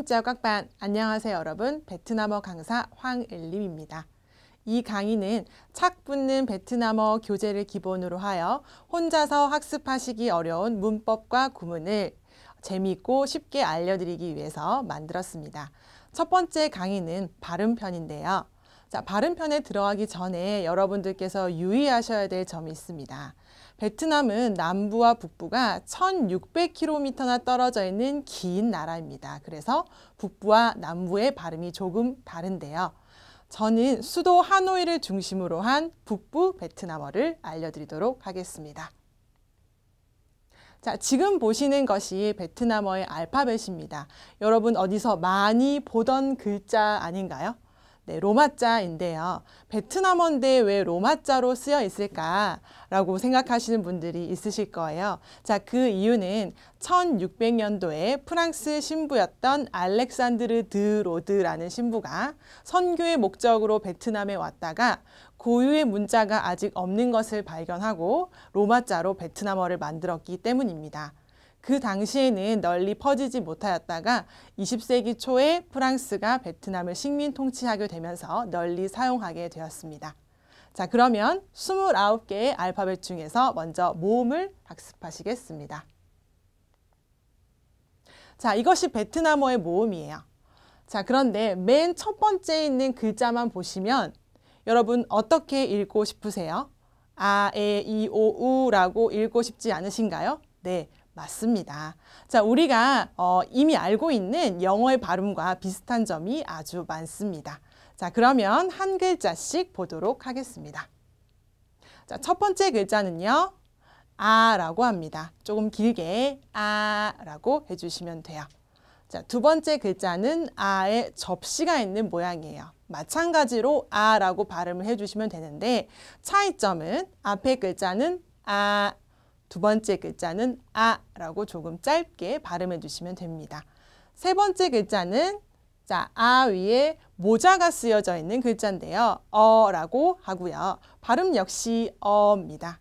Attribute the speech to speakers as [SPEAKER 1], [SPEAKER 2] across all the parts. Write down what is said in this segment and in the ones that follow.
[SPEAKER 1] Xin chào các bạn. 안녕하세요 여러분. 베트남어 강사 황엘림입니다. 이 강의는 착 붙는 베트남어 교재를 기본으로 하여 혼자서 학습하시기 어려운 문법과 구문을 재미있고 쉽게 알려드리기 위해서 만들었습니다. 첫 번째 강의는 발음편인데요. 발음편에 들어가기 전에 여러분들께서 유의하셔야 될 점이 있습니다. 베트남은 남부와 북부가 1600km나 떨어져 있는 긴 나라입니다. 그래서 북부와 남부의 발음이 조금 다른데요. 저는 수도 하노이를 중심으로 한 북부 베트남어를 알려드리도록 하겠습니다. 지금 보시는 것이 베트남어의 알파벳입니다. 여러분 어디서 많이 보던 글자 아닌가요? 네, 로마자인데요. 베트남어인데 왜 로마자로 쓰여 있을까라고 생각하시는 분들이 있으실 거예요. 그 이유는 1600년도에 프랑스 신부였던 알렉산드르 드 로드라는 신부가 선교의 목적으로 베트남에 왔다가 고유의 문자가 아직 없는 것을 발견하고 로마자로 베트남어를 만들었기 때문입니다. 그 당시에는 널리 퍼지지 못하였다가 20세기 초에 프랑스가 베트남을 식민 통치하게 되면서 널리 사용하게 되었습니다. 그러면 29개의 알파벳 중에서 먼저 모음을 학습하시겠습니다. 이것이 베트남어의 모음이에요. 그런데 맨 첫 번째에 있는 글자만 보시면 여러분 어떻게 읽고 싶으세요? 아, 에, 이, 오, 우라고 읽고 싶지 않으신가요? 네. 맞습니다. 우리가 이미 알고 있는 영어의 발음과 비슷한 점이 아주 많습니다. 그러면 한 글자씩 보도록 하겠습니다. 첫 번째 글자는요. 아라고 합니다. 조금 길게 아라고 해주시면 돼요. 두 번째 글자는 아에 접시가 있는 모양이에요. 마찬가지로 아라고 발음을 해주시면 되는데 차이점은 앞에 글자는 아, 두 번째 글자는 아라고 조금 짧게 발음해 주시면 됩니다. 세 번째 글자는 아 위에 모자가 쓰여져 있는 글자인데요. 어라고 하고요. 발음 역시 어입니다.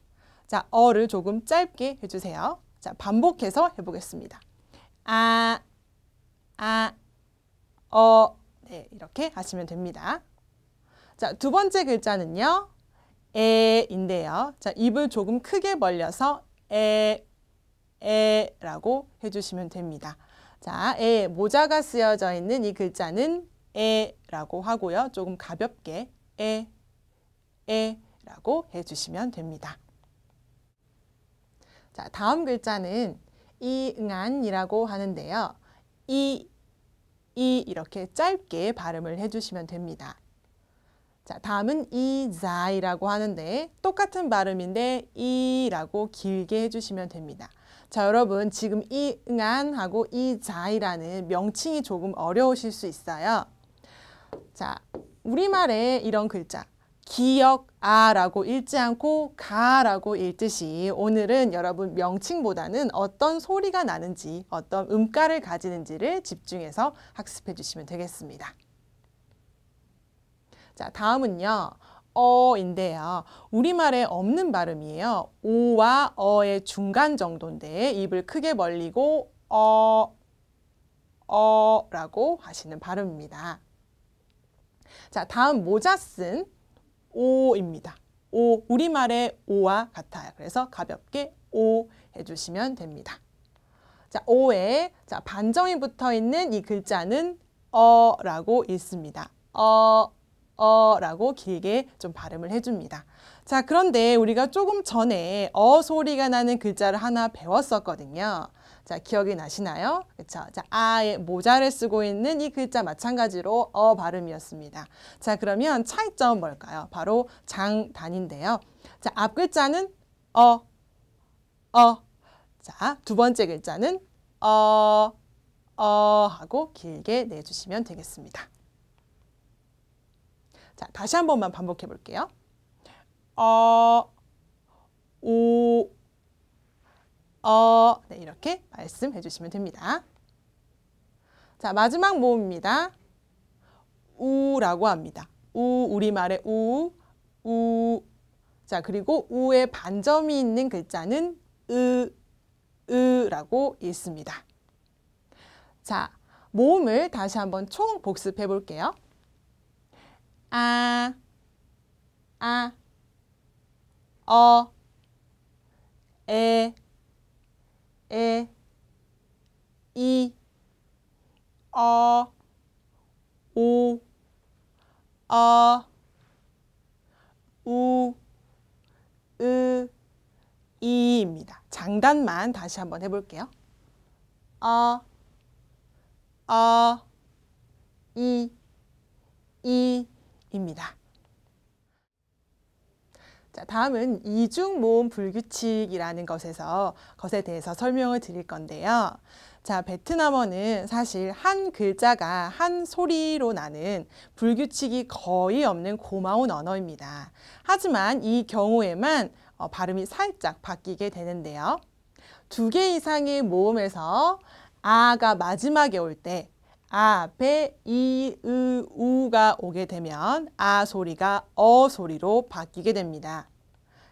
[SPEAKER 1] 어를 조금 짧게 해주세요. 반복해서 해보겠습니다. 아, 어. 네, 이렇게 하시면 됩니다. 두 번째 글자는요. 에인데요. 입을 조금 크게 벌려서 에라고 해주시면 됩니다. 에 모자가 쓰여져 있는 이 글자는 에라고 하고요. 조금 가볍게 에라고 해주시면 됩니다. 다음 글자는 이응안이라고 하는데요. 이렇게 짧게 발음을 해주시면 됩니다. 다음은 이자이라고 하는데 똑같은 발음인데 이라고 길게 해주시면 됩니다. 여러분 지금 이응안하고 이자이라는 명칭이 조금 어려우실 수 있어요. 우리말에 이런 글자 기역아라고 읽지 않고 가라고 읽듯이 오늘은 여러분 명칭보다는 어떤 소리가 나는지 어떤 음가를 가지는지를 집중해서 학습해 주시면 되겠습니다. 다음은요. 어인데요. 우리말에 없는 발음이에요. 오와 어의 중간 정도인데 입을 크게 벌리고 어라고 하시는 발음입니다. 다음 모자 쓴 오입니다. 오, 우리말의 오와 같아요. 그래서 가볍게 오 해주시면 됩니다. 오에 반점이 붙어 있는 이 글자는 어라고 읽습니다. 라고 길게 좀 발음을 해줍니다. 그런데 우리가 조금 전에 어 소리가 나는 글자를 하나 배웠었거든요. 기억이 나시나요? 그쵸? 아의 모자를 쓰고 있는 이 글자 마찬가지로 어 발음이었습니다. 그러면 차이점은 뭘까요? 바로 장단인데요. 앞 글자는 두 번째 글자는 하고 길게 내주시면 되겠습니다. 다시 한 번만 반복해 볼게요. 네, 이렇게 말씀해 주시면 됩니다. 마지막 모음입니다. 우라고 합니다. 우리말의 우. 그리고 우에 반점이 있는 글자는 으라고 읽습니다. 모음을 다시 한번 총 복습해 볼게요. 아, 어, 에, 이, 오, 우, 이입니다. 장단만 다시 한번 해볼게요. 이입니다. 자, 다음은 이중 모음 불규칙이라는 것에 대해서 설명을 드릴 건데요. 자, 베트남어는 사실 한 글자가 한 소리로 나는 불규칙이 거의 없는 고마운 언어입니다. 하지만 이 경우에만 발음이 살짝 바뀌게 되는데요. 2개 이상의 모음에서 아가 마지막에 올 때 앞에 이, 우가 오게 되면 아 소리가 어 소리로 바뀌게 됩니다.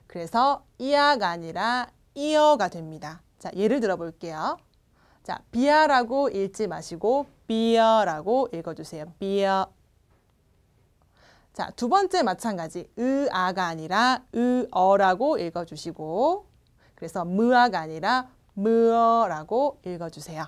[SPEAKER 1] 그래서 이아가 아니라 이어가 됩니다. 자, 예를 들어 볼게요. 자, 비아라고 읽지 마시고 비어라고 읽어주세요. 비어. 자, 두 번째 마찬가지 아가 아니라 어라고 읽어주시고 그래서 무아가 아니라 무어라고 읽어주세요.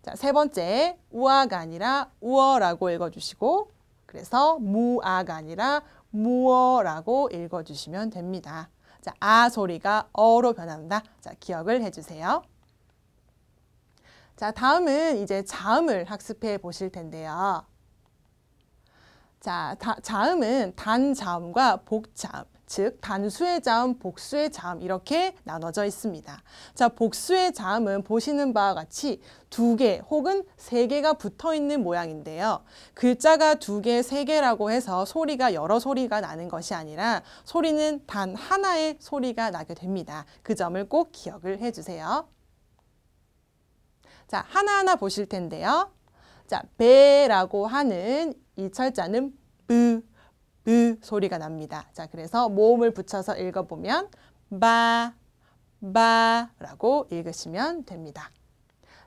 [SPEAKER 1] 자, 세 번째 우아가 아니라 우어라고 읽어주시고 그래서 무아가 아니라 무어라고 읽어주시면 됩니다. 자, 아 소리가 어로 변한다. 자, 기억을 해주세요. 자, 다음은 이제 자음을 학습해 보실 텐데요. 자, 자음은 단자음과 복자음, 즉 단수의 자음, 복수의 자음 이렇게 나눠져 있습니다. 자, 복수의 자음은 보시는 바와 같이 2개 혹은 3개가 붙어 있는 모양인데요. 글자가 2개, 3개라고 해서 소리가 여러 소리가 나는 것이 아니라 소리는 단 하나의 소리가 나게 됩니다. 그 점을 꼭 기억을 해주세요. 자, 하나하나 보실 텐데요. 자, 배라고 하는 이 철자는 으 소리가 납니다. 자, 그래서 모음을 붙여서 읽어보면 바라고 읽으시면 됩니다.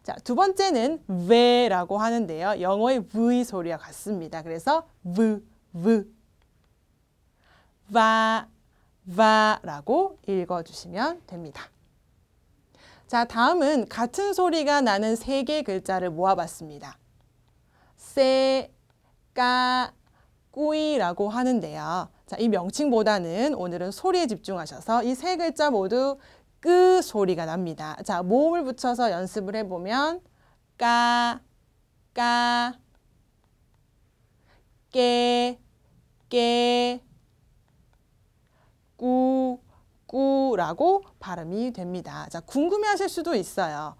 [SPEAKER 1] 자, 두 번째는 왜라고 하는데요. 영어의 V 소리와 같습니다. 그래서 바라고 읽어주시면 됩니다. 자, 다음은 같은 소리가 나는 3개 글자를 모아봤습니다. 세, 까, 꾸이라고 하는데요. 자, 이 명칭보다는 오늘은 소리에 집중하셔서 이 3글자 모두 끄 소리가 납니다. 자, 모음을 붙여서 연습을 해보면 까, 깨, 꾸라고 발음이 됩니다. 자, 궁금해하실 수도 있어요.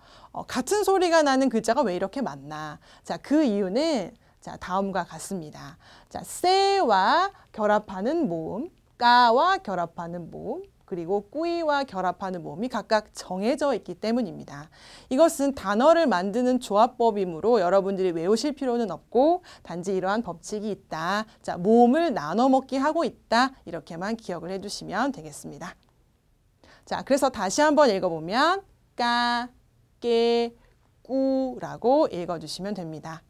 [SPEAKER 1] 같은 소리가 나는 글자가 왜 이렇게 많나? 자, 그 이유는 자, 다음과 같습니다. 자, 세와 결합하는 모음, 까와 결합하는 모음, 그리고 꾸이와 결합하는 모음이 각각 정해져 있기 때문입니다. 이것은 단어를 만드는 조합법이므로 여러분들이 외우실 필요는 없고 단지 이러한 법칙이 있다. 자, 모음을 나눠 먹기 하고 있다. 이렇게만 기억을 해주시면 되겠습니다. 자, 그래서 다시 한번 읽어보면 까, 깨, 꾸라고 읽어주시면 됩니다.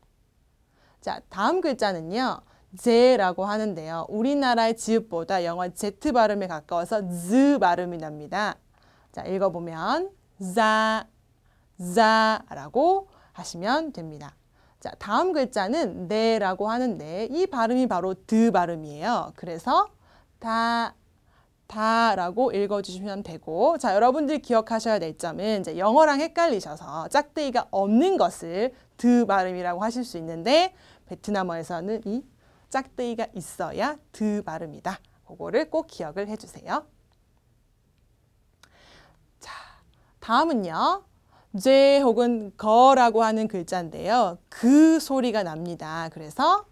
[SPEAKER 1] 자, 다음 글자는요. 제라고 하는데요. 우리나라의 지읒보다 영어 Z 발음에 가까워서 Z 발음이 납니다. 자, 읽어보면 자라고 하시면 됩니다. 자, 다음 글자는 네라고 하는데 이 발음이 바로 드 발음이에요. 그래서 다라고 읽어주시면 되고, 자, 여러분들이 기억하셔야 될 점은 이제 영어랑 헷갈리셔서 짝대기가 없는 것을 드 발음이라고 하실 수 있는데 베트남어에서는 이 짝대기가 있어야 드 발음이다. 그거를 꼭 기억을 해주세요. 자, 다음은요. 죄 혹은 거라고 하는 글자인데요. 그 소리가 납니다. 그래서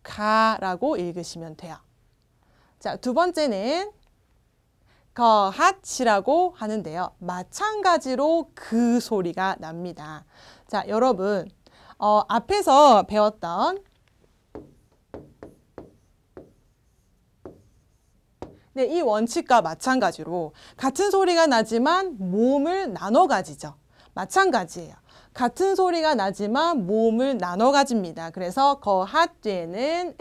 [SPEAKER 1] 가라고 읽으시면 돼요. 자, 두 번째는 거핫이라고 하는데요. 마찬가지로 그 소리가 납니다. 자, 여러분 앞에서 배웠던 네, 이 원칙과 마찬가지로 같은 소리가 나지만 모음을 나눠 가지죠. 마찬가지예요. 같은 소리가 나지만 모음을 나눠 가집니다. 그래서 거핫 뒤에는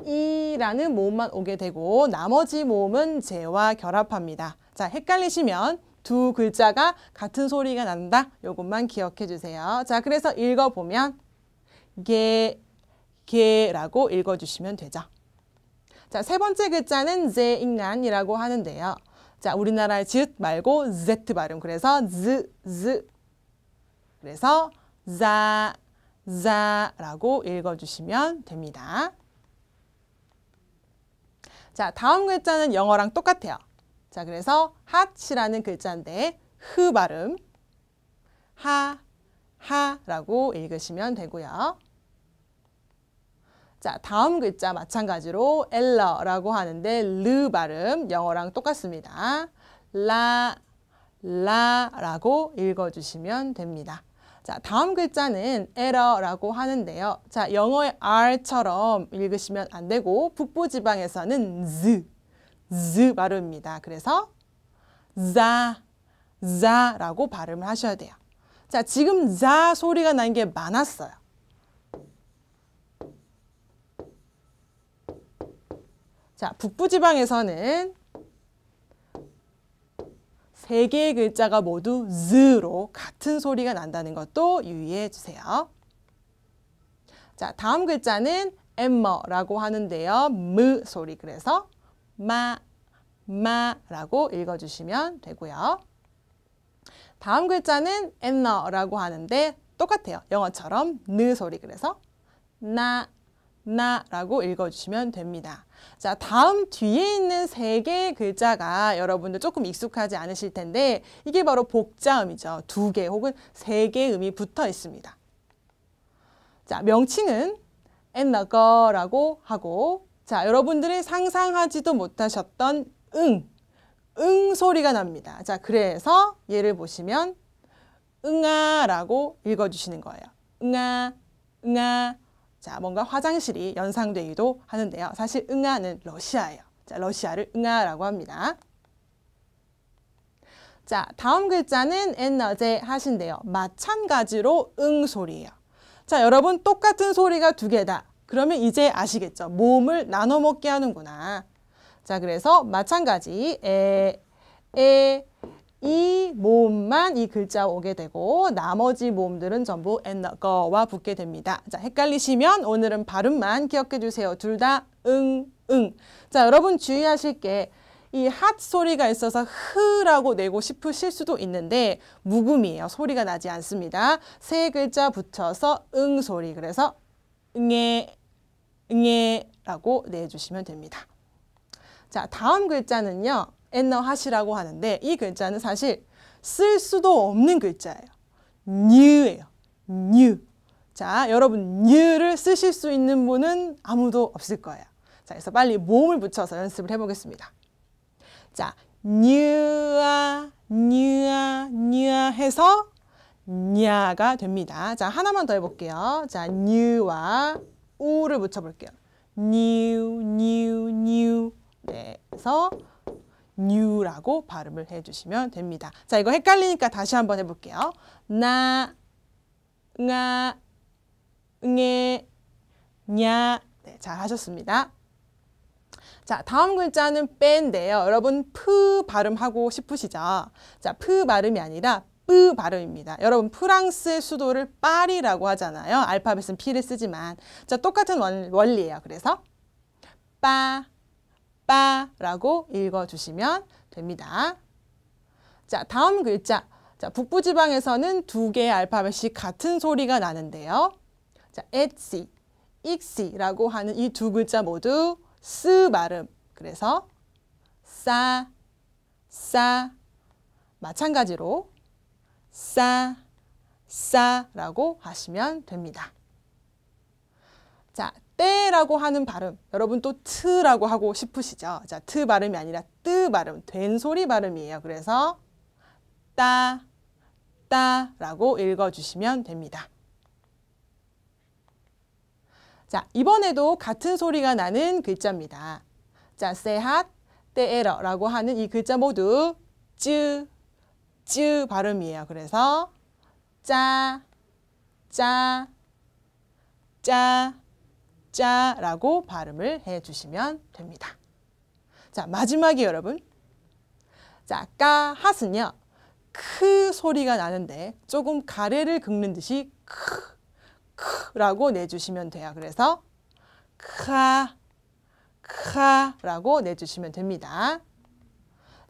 [SPEAKER 1] 이라는 모음만 오게 되고 나머지 모음은 제와 결합합니다. 자, 헷갈리시면 두 글자가 같은 소리가 난다. 요것만 기억해 주세요. 자, 그래서 읽어보면 게라고 읽어주시면 되죠. 자, 세 번째 글자는 제잉난이라고 하는데요. 자, 우리나라의 즈읒 말고 Z 발음. 그래서 즈. 그래서 자라고 읽어주시면 됩니다. 자, 다음 글자는 영어랑 똑같아요. 자, 그래서 핫이라는 글자인데 흐 발음 하라고 읽으시면 되고요. 자, 다음 글자 마찬가지로 엘러라고 하는데 르 발음 영어랑 똑같습니다. 라라고 읽어주시면 됩니다. 자, 다음 글자는 에러라고 하는데요. 자, 영어의 R처럼 읽으시면 안 되고 북부지방에서는 즈 발음입니다. 그래서 자라고 발음을 하셔야 돼요. 자, 지금 자 소리가 난 게 많았어요. 자, 북부지방에서는 세 개의 글자가 모두 z로 같은 소리가 난다는 것도 유의해 주세요. 자, 다음 글자는 엠머라고 하는데요. 무 소리. 그래서 마라고 읽어주시면 되고요. 다음 글자는 엔너라고 하는데 똑같아요. 영어처럼 느 소리. 그래서 나라고 읽어주시면 됩니다. 자, 다음 뒤에 있는 세 개의 글자가 여러분들 조금 익숙하지 않으실 텐데 이게 바로 복자음이죠. 두 개 혹은 세 개의 음이 붙어 있습니다. 자, 명칭은 엔너거라고 하고 자, 여러분들이 상상하지도 못하셨던 응 소리가 납니다. 자, 그래서 얘를 보시면 응아라고 읽어주시는 거예요. 응아. 자, 뭔가 화장실이 연상되기도 하는데요. 사실 응아는 러시아예요. 자, 러시아를 응아라고 합니다. 자, 다음 글자는 에너제 하신데요. 마찬가지로 응 소리예요. 자, 여러분 똑같은 소리가 두 개다. 그러면 이제 아시겠죠? 모음을 나눠 먹게 하는구나. 자, 그래서 마찬가지 이 모음만 이 글자 오게 되고 나머지 모음들은 전부 엔너거와 붙게 됩니다. 자, 헷갈리시면 오늘은 발음만 기억해 주세요. 둘 다 응. 자, 여러분 주의하실 게 이 핫 소리가 있어서 흐라고 내고 싶으실 수도 있는데 묵음이에요. 소리가 나지 않습니다. 세 글자 붙여서 응 소리. 그래서 응애라고 내주시면 됩니다. 자, 다음 글자는요. 엔너 핫이라고 하는데 이 글자는 사실 쓸 수도 없는 글자예요. 뉴예요. 뉴. 자, 여러분 뉴를 쓰실 수 있는 분은 아무도 없을 거예요. 자, 그래서 빨리 모음을 붙여서 연습을 해보겠습니다. 자, 뉴아 해서 냐가 됩니다. 자, 하나만 더 해볼게요. 자, 뉴와 우를 붙여볼게요. 뉴. 네, 그래서 뉴라고 발음을 해주시면 됩니다. 자, 이거 헷갈리니까 다시 한번 해볼게요. 나, 응아, 응애, 냐. 네, 잘 하셨습니다. 자, 다음 글자는 빼인데요. 여러분 프 발음하고 싶으시죠? 자, 프 발음이 아니라 뿌 발음입니다. 여러분 프랑스의 수도를 파리라고 하잖아요. 알파벳은 P를 쓰지만. 자, 똑같은 원리예요. 그래서 빠라고 읽어주시면 됩니다. 자, 다음 글자. 자, 북부지방에서는 두 개의 알파벳이 같은 소리가 나는데요. 자, 엣시, 익시라고 하는 이 두 글자 모두 스 발음. 그래서 싸 마찬가지로 싸라고 하시면 됩니다. 자, 때라고 하는 발음. 여러분 또 트라고 하고 싶으시죠? 자, 트 발음이 아니라 뜨 발음, 된 소리 발음이에요. 그래서 따라고 읽어주시면 됩니다. 자, 이번에도 같은 소리가 나는 글자입니다. 자, 세핫, 때에러라고 하는 이 글자 모두 쯔 발음이에요. 그래서 짜, 짜, 짜, 짜라고 발음을 해주시면 됩니다. 자, 마지막에 여러분. 자, 까핫은요. 크 소리가 나는데 조금 가래를 긁는 듯이 크라고 내주시면 돼요. 그래서 크라고 내주시면 됩니다.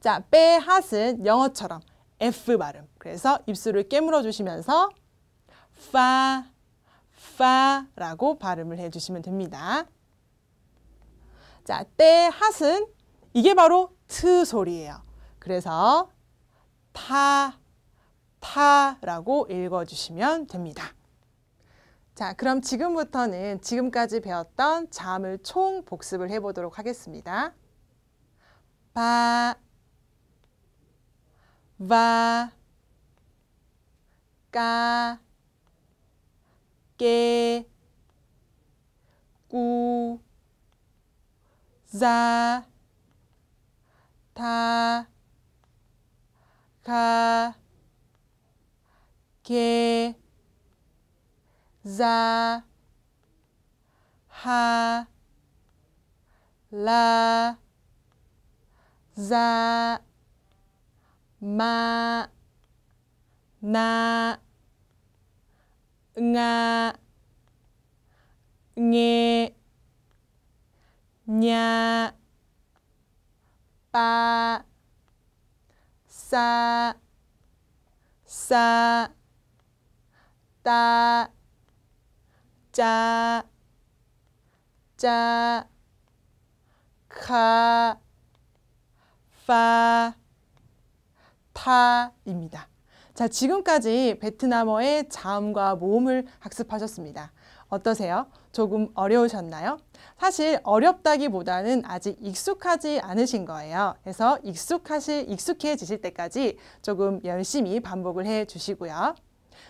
[SPEAKER 1] 자, 빼핫은 영어처럼 F 발음. 그래서 입술을 깨물어 주시면서 파라고 발음을 해주시면 됩니다. 자, 떼핫은 이게 바로 트 소리예요. 그래서 타라고 읽어주시면 됩니다. 자, 그럼 지금부터는 지금까지 배웠던 자음을 총 복습을 해보도록 하겠습니다. 바, 바, 까, 깨, 꾸, 자, 타, 가, 게, 자, 하, 라, 자, 마, 나, nga, nghe, nya, pa, sa, ta, cha, kha, fa, 타입니다. 자, 지금까지 베트남어의 자음과 모음을 학습하셨습니다. 어떠세요? 조금 어려우셨나요? 사실 어렵다기보다는 아직 익숙하지 않으신 거예요. 그래서 익숙해지실 때까지 조금 열심히 반복을 해 주시고요.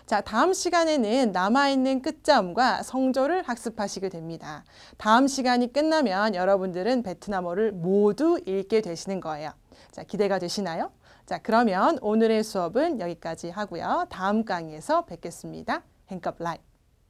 [SPEAKER 1] 자, 다음 시간에는 남아있는 끝자음과 성조를 학습하시게 됩니다. 다음 시간이 끝나면 여러분들은 베트남어를 모두 읽게 되시는 거예요. 자, 기대가 되시나요? 자, 그러면 오늘의 수업은 여기까지 하고요. 다음 강의에서 뵙겠습니다. 행컵 라이.